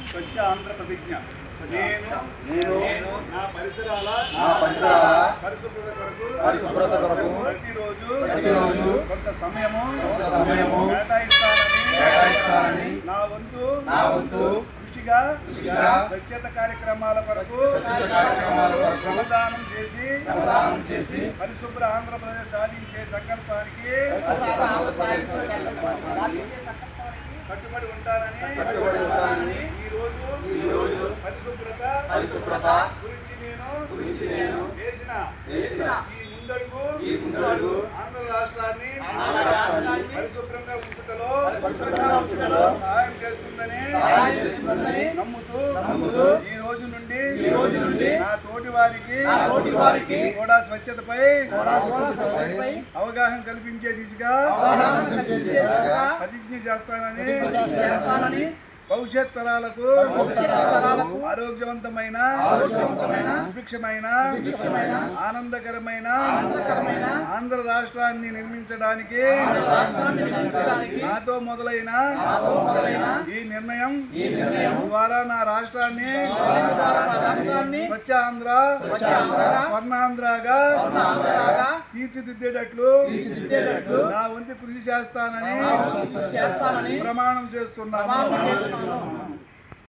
స్వచ్ఛ ఆంధ్ర ప్రతిజ్ఞ. నేను నా పరిసరాల పరిశుభ్రత కొరకు ప్రతిరోజు కొంత సమయము కేటాయిస్తానని నా వంతు కృషిగా స్వచ్ఛత కార్యక్రమాల కొరకు శ్రమదానం చేసి పరిశుభ్ర ఆంధ్రప్రదేశ్ సాధించే సంకల్పానికి కట్టుబడి ఉంటానని ఈ రోజు పరిశుభ్రత గురించి నేను వేసిన ఈ ముందడుగు ఆంధ్ర రాష్ట్రాన్ని పరిశుభ్రంగా ఉంచుటలో సహాయం చేస్తుందని నమ్ముతూ ఈ రోజు నుండి నా తోటి వారికి కూడా స్వచ్ఛతపై అవగాహన కల్పించే దిశగా ప్రతిజ్ఞ చేస్తానని భవిష్యత్ తరాలకు ఆరోగ్యవంతమైన సుభిక్షమైన ఆనందకరమైన ఆంధ్ర రాష్ట్రాన్ని నిర్మించడానికి నాతో మొదలైన ఈ నిర్ణయం ద్వారా నా రాష్ట్రాన్ని స్వచ్ఛ ఆంధ్ర స్వర్ణాంధ్రగా తీర్చిదిద్దేటట్లు నా వంతు కృషి చేస్తానని ప్రమాణం చేస్తున్నాను.